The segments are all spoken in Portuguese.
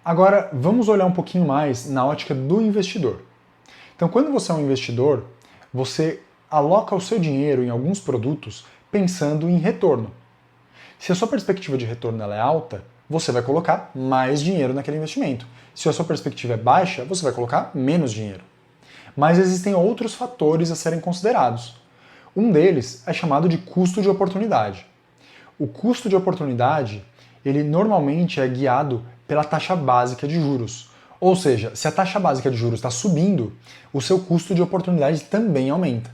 Agora, vamos olhar um pouquinho mais na ótica do investidor. Então, quando você é um investidor, você aloca o seu dinheiro em alguns produtos pensando em retorno. Se a sua perspectiva de retorno ela é alta, você vai colocar mais dinheiro naquele investimento. Se a sua perspectiva é baixa, você vai colocar menos dinheiro. Mas existem outros fatores a serem considerados. Um deles é chamado de custo de oportunidade. O custo de oportunidade, ele normalmente é guiado pela taxa básica de juros. Ou seja, se a taxa básica de juros está subindo, o seu custo de oportunidade também aumenta.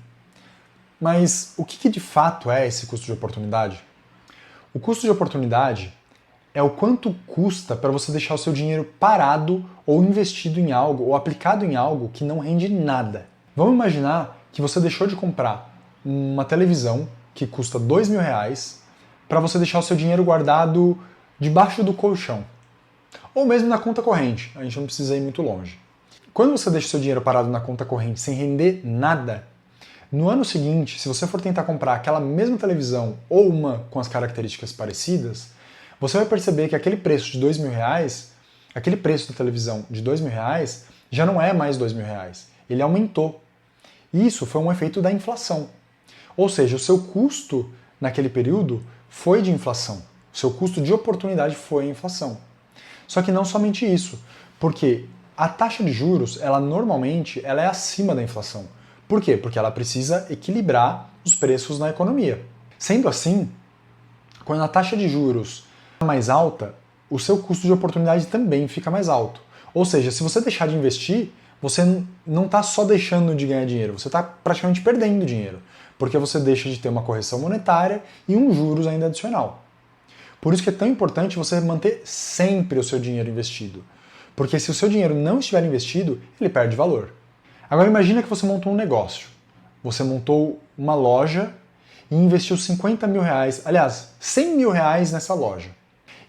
Mas o que de fato é esse custo de oportunidade? O custo de oportunidade é o quanto custa para você deixar o seu dinheiro parado ou investido em algo ou aplicado em algo que não rende nada. Vamos imaginar que você deixou de comprar uma televisão que custa R$ 2.000 para você deixar o seu dinheiro guardado debaixo do colchão. Ou mesmo na conta corrente, a gente não precisa ir muito longe. Quando você deixa o seu dinheiro parado na conta corrente sem render nada, no ano seguinte, se você for tentar comprar aquela mesma televisão ou uma com as características parecidas, você vai perceber que aquele preço de R$ 2.000, aquele preço da televisão de R$ 2.000, já não é mais R$ 2.000, ele aumentou. Isso foi um efeito da inflação. Ou seja, o seu custo naquele período foi de inflação. O seu custo de oportunidade foi a inflação. Só que não somente isso, porque a taxa de juros, ela normalmente é acima da inflação. Por quê? Porque ela precisa equilibrar os preços na economia. Sendo assim, quando a taxa de juros é mais alta, o seu custo de oportunidade também fica mais alto. Ou seja, se você deixar de investir, você não está só deixando de ganhar dinheiro, você está praticamente perdendo dinheiro, porque você deixa de ter uma correção monetária e um juros ainda adicional. Por isso que é tão importante você manter sempre o seu dinheiro investido, porque se o seu dinheiro não estiver investido, ele perde valor. Agora imagina que você montou um negócio. Você montou uma loja e investiu R$ 50.000, aliás, R$ 100.000 nessa loja.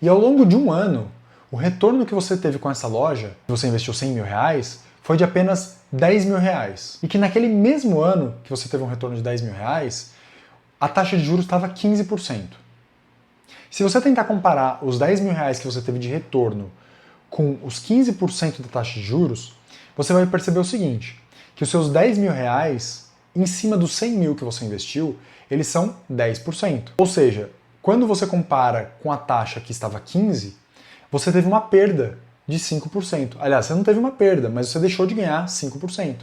E ao longo de um ano, o retorno que você teve com essa loja, que você investiu R$ 100.000, foi de apenas R$ 10.000. E que naquele mesmo ano que você teve um retorno de R$ 10.000, a taxa de juros estava 15%. Se você tentar comparar os R$ 10.000 que você teve de retorno com os 15% da taxa de juros, você vai perceber o seguinte, que os seus R$ 10.000, em cima dos 100 mil que você investiu, eles são 10%. Ou seja, quando você compara com a taxa que estava 15%, você teve uma perda de 5%. Aliás, você não teve uma perda, mas você deixou de ganhar 5%.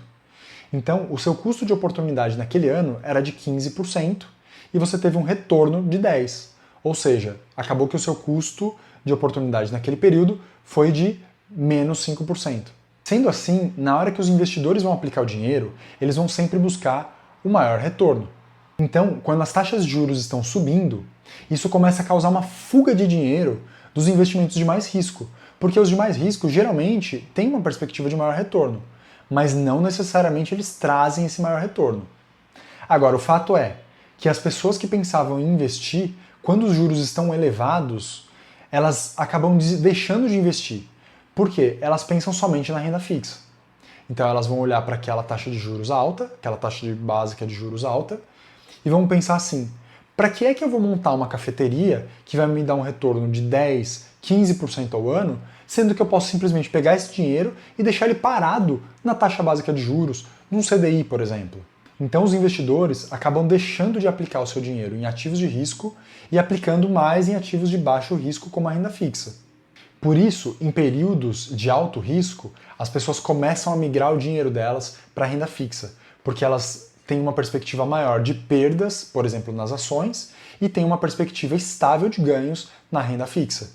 Então, o seu custo de oportunidade naquele ano era de 15% e você teve um retorno de 10%. Ou seja, acabou que o seu custo de oportunidade naquele período foi de menos 5%. Sendo assim, na hora que os investidores vão aplicar o dinheiro, eles vão sempre buscar o maior retorno. Então, quando as taxas de juros estão subindo, isso começa a causar uma fuga de dinheiro dos investimentos de mais risco, porque os de mais risco geralmente têm uma perspectiva de maior retorno, mas não necessariamente eles trazem esse maior retorno. Agora, o fato é que as pessoas que pensavam em investir, quando os juros estão elevados, elas acabam deixando de investir. Por quê? Elas pensam somente na renda fixa. Então elas vão olhar para aquela taxa de juros alta, aquela taxa básica de juros alta, e vão pensar assim, para que é que eu vou montar uma cafeteria que vai me dar um retorno de 10, 15% ao ano, sendo que eu posso simplesmente pegar esse dinheiro e deixar ele parado na taxa básica de juros, num CDI, por exemplo. Então os investidores acabam deixando de aplicar o seu dinheiro em ativos de risco e aplicando mais em ativos de baixo risco, como a renda fixa. Por isso, em períodos de alto risco, as pessoas começam a migrar o dinheiro delas para a renda fixa, porque elas têm uma perspectiva maior de perdas, por exemplo, nas ações, e têm uma perspectiva estável de ganhos na renda fixa.